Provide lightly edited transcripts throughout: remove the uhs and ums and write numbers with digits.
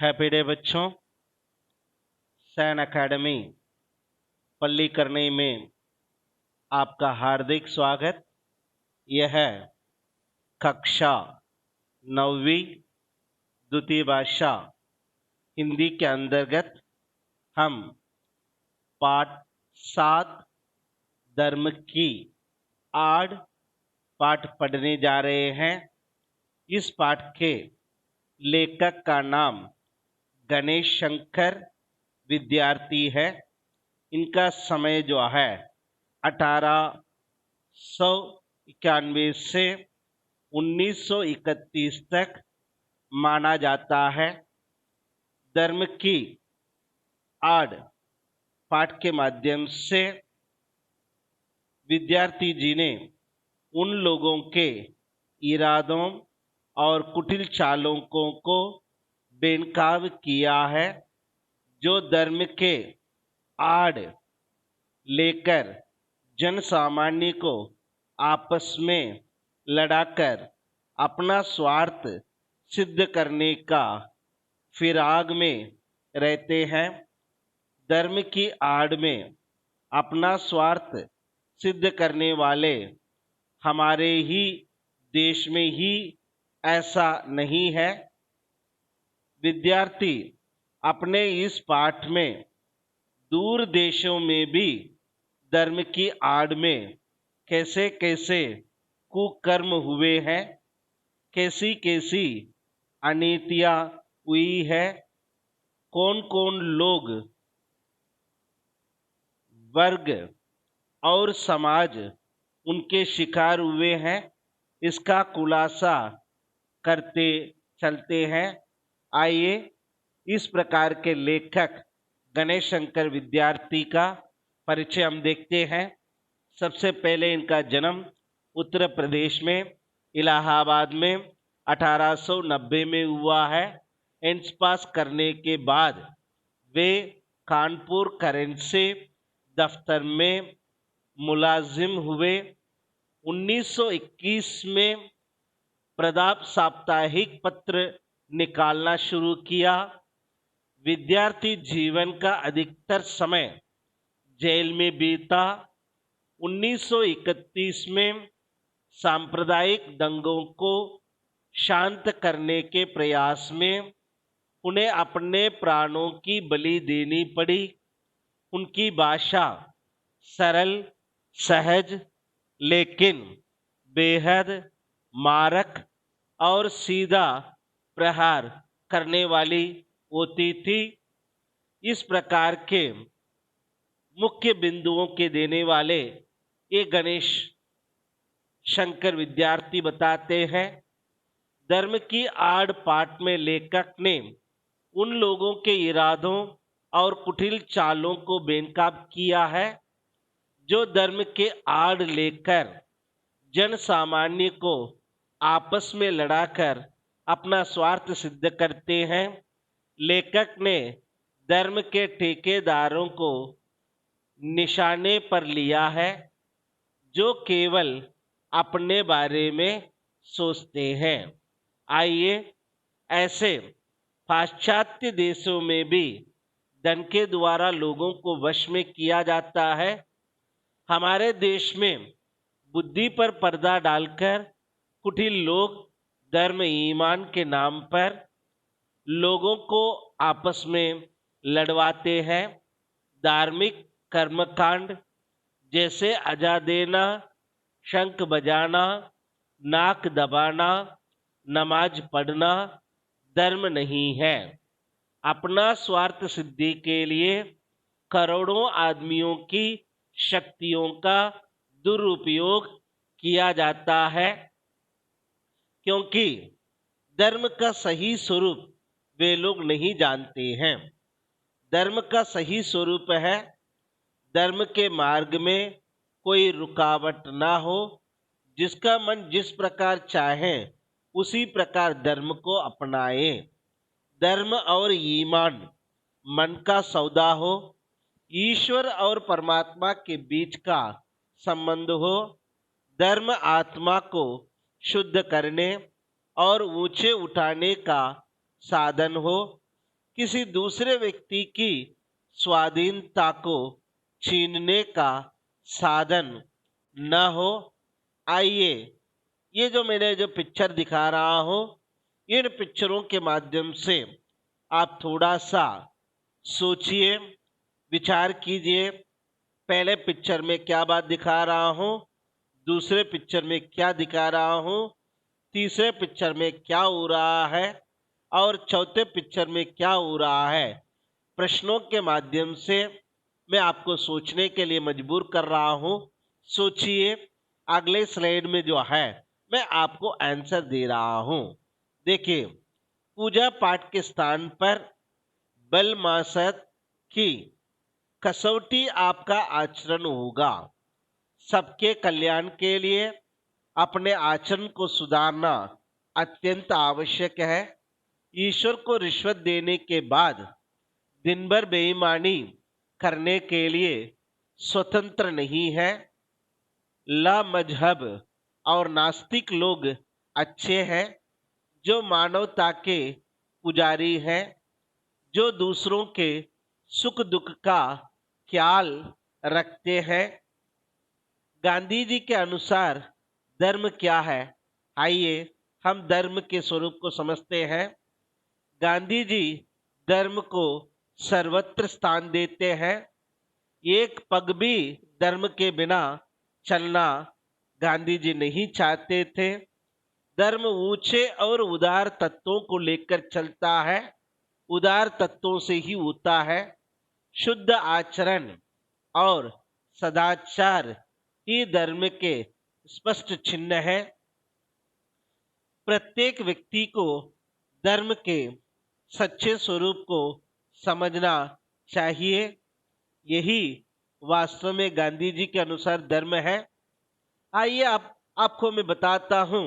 Happy day बच्चों। San academy Pallikaranai में आपका हार्दिक स्वागत। यह कक्षा 9वीं द्वितीय भाषा हिंदी के अंतर्गत हम पाठ 7 धर्म की आड़ पाठ पढ़ने जा रहे हैं। इस पाठ के लेखक का नाम गणेश शंकर विद्यार्थी है। इनका समय जो है 1891 से 1931 तक माना जाता है। धर्म की आड़ पाठ के माध्यम से विद्यार्थी जी ने उन लोगों के इरादों और कुटिल चालों को बेनकाब किया है जो धर्म के आड़ लेकर जन सामान्य को आपस में लड़ाकर अपना स्वार्थ सिद्ध करने का फिराग में रहते हैं। धर्म की आड़ में अपना स्वार्थ सिद्ध करने वाले हमारे ही देश में ही ऐसा नहीं है। विद्यार्थी अपने इस पाठ में दूर देशों में भी धर्म की आड़ में कैसे कैसे कुकर्म हुए हैं, कैसी कैसी अनीतियां हुई है, कौन कौन लोग, वर्ग और समाज उनके शिकार हुए हैं, इसका खुलासा करते चलते हैं। आइए इस प्रकार के लेखक गणेश शंकर विद्यार्थी का परिचय हम देखते हैं। सबसे पहले इनका जन्म उत्तर प्रदेश में इलाहाबाद में 1890 में हुआ है। एंट्रेंस पास करने के बाद वे कानपुर करेंसी दफ्तर में मुलाजिम हुए। 1921 में प्रताप साप्ताहिक पत्र निकालना शुरू किया। विद्यार्थी जीवन का अधिकतर समय जेल में बीता। 1931 में सांप्रदायिक दंगों को शांत करने के प्रयास में उन्हें अपने प्राणों की बलि देनी पड़ी। उनकी भाषा सरल, सहज लेकिन बेहद मारक और सीधा प्रहार करने वाली होती थी। इस प्रकार के मुख्य बिंदुओं के देने वाले ये गणेश शंकर विद्यार्थी बताते हैं। धर्म की आड़ पाठ में लेखक ने उन लोगों के इरादों और कुटिल चालों को बेनकाब किया है जो धर्म के आड़ लेकर जन सामान्य को आपस में लड़ाकर अपना स्वार्थ सिद्ध करते हैं। लेखक ने धर्म के ठेकेदारों को निशाने पर लिया है जो केवल अपने बारे में सोचते हैं। आइए ऐसे पाश्चात्य देशों में भी धन के द्वारा लोगों को वश में किया जाता है। हमारे देश में बुद्धि पर पर्दा डालकर कुटिल लोग धर्म ईमान के नाम पर लोगों को आपस में लड़वाते हैं। धार्मिक कर्मकांड जैसे अजा देना, शंख बजाना, नाक दबाना, नमाज पढ़ना धर्म नहीं है। अपना स्वार्थ सिद्धि के लिए करोड़ों आदमियों की शक्तियों का दुरुपयोग किया जाता है, क्योंकि धर्म का सही स्वरूप वे लोग नहीं जानते हैं। धर्म का सही स्वरूप है धर्म के मार्ग में कोई रुकावट ना हो, जिसका मन जिस प्रकार चाहे उसी प्रकार धर्म को अपनाए। धर्म और ईमान मन का सौदा हो, ईश्वर और परमात्मा के बीच का संबंध हो। धर्म आत्मा को शुद्ध करने और ऊंचे उठाने का साधन हो। किसी दूसरे व्यक्ति की स्वाधीनता को छीनने का साधन न हो। आइए, ये जो मैंने जो पिक्चर दिखा रहा हूं, इन पिक्चरों के माध्यम से आप थोड़ा सा सोचिए, विचार कीजिए। पहले पिक्चर में क्या बात दिखा रहा हूं, दूसरे पिक्चर में क्या दिखा रहा हूं, तीसरे पिक्चर में क्या हो रहा है और चौथे पिक्चर में क्या हो रहा है। प्रश्नों के माध्यम से मैं आपको सोचने के लिए मजबूर कर रहा हूं। सोचिए, अगले स्लाइड में जो है मैं आपको आंसर दे रहा हूं। देखिए, पूजा पाठ के स्थान पर बलमासत की कसौटी आपका आचरण होगा। सबके कल्याण के लिए अपने आचरण को सुधारना अत्यंत आवश्यक है। ईश्वर को रिश्वत देने के बाद दिन भर बेईमानी करने के लिए स्वतंत्र नहीं है। ला मजहब और नास्तिक लोग अच्छे हैं, जो मानवता के पुजारी हैं, जो दूसरों के सुख दुख का ख्याल रखते हैं। गांधी जी के अनुसार धर्म क्या है? आइए हम धर्म के स्वरूप को समझते हैं। गांधी जी धर्म को सर्वत्र स्थान देते हैं। एक पग भी धर्म के बिना चलना गांधी जी नहीं चाहते थे। धर्म ऊंचे और उदार तत्वों को लेकर चलता है, उदार तत्वों से ही होता है। शुद्ध आचरण और सदाचार ही धर्म के स्पष्ट चिन्ह है। प्रत्येक व्यक्ति को धर्म के सच्चे स्वरूप को समझना चाहिए। यही वास्तव में गांधी जी के अनुसार धर्म है। आइए आपको मैं बताता हूं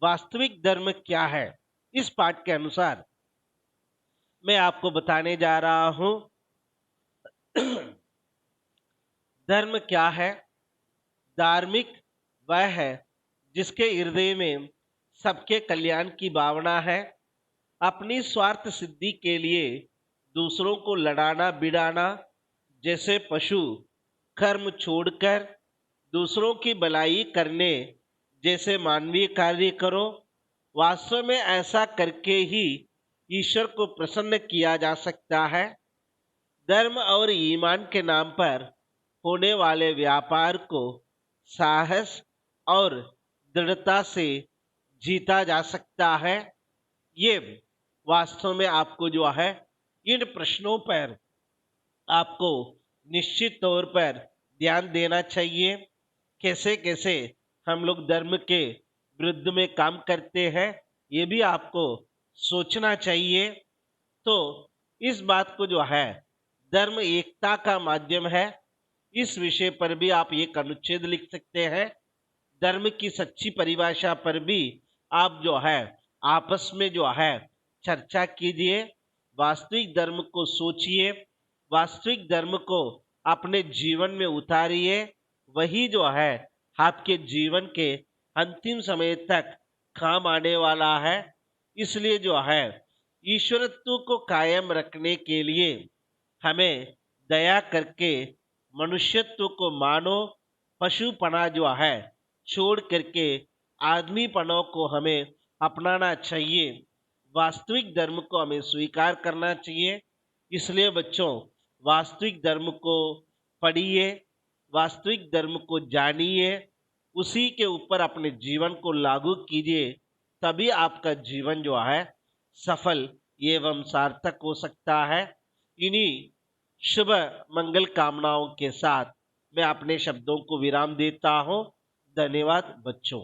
वास्तविक धर्म क्या है। इस पाठ के अनुसार मैं आपको बताने जा रहा हूं धर्म क्या है। धार्मिक वह है जिसके हृदय में सबके कल्याण की भावना है। अपनी स्वार्थ सिद्धि के लिए दूसरों को लड़ाना बिड़ाना, जैसे पशु कर्म छोड़कर दूसरों की भलाई करने जैसे मानवीय कार्य करो। वास्तव में ऐसा करके ही ईश्वर को प्रसन्न किया जा सकता है। धर्म और ईमान के नाम पर होने वाले व्यापार को साहस और दृढ़ता से जीता जा सकता है। ये वास्तव में आपको जो है इन प्रश्नों पर आपको निश्चित तौर पर ध्यान देना चाहिए। कैसे कैसे हम लोग धर्म के विरुद्ध में काम करते हैं, ये भी आपको सोचना चाहिए। तो इस बात को जो है धर्म एकता का माध्यम है, इस विषय पर भी आप एक अनुच्छेद लिख सकते हैं। धर्म की सच्ची परिभाषा पर भी आप जो है आपस में जो है चर्चा कीजिए। वास्तविक धर्म को सोचिए, वास्तविक धर्म को अपने जीवन में उतारिए। वही जो है आपके जीवन के अंतिम समय तक काम आने वाला है। इसलिए जो है ईश्वरत्व को कायम रखने के लिए हमें दया करके मनुष्यत्व को मानो, पशुपना जो है छोड़ करके आदमीपनों को हमें अपनाना चाहिए। वास्तविक धर्म को हमें स्वीकार करना चाहिए। इसलिए बच्चों, वास्तविक धर्म को पढ़िए, वास्तविक धर्म को जानिए, उसी के ऊपर अपने जीवन को लागू कीजिए। तभी आपका जीवन जो है सफल एवं सार्थक हो सकता है। इन्हीं शुभ मंगल कामनाओं के साथ मैं अपने शब्दों को विराम देता हूं। धन्यवाद बच्चों।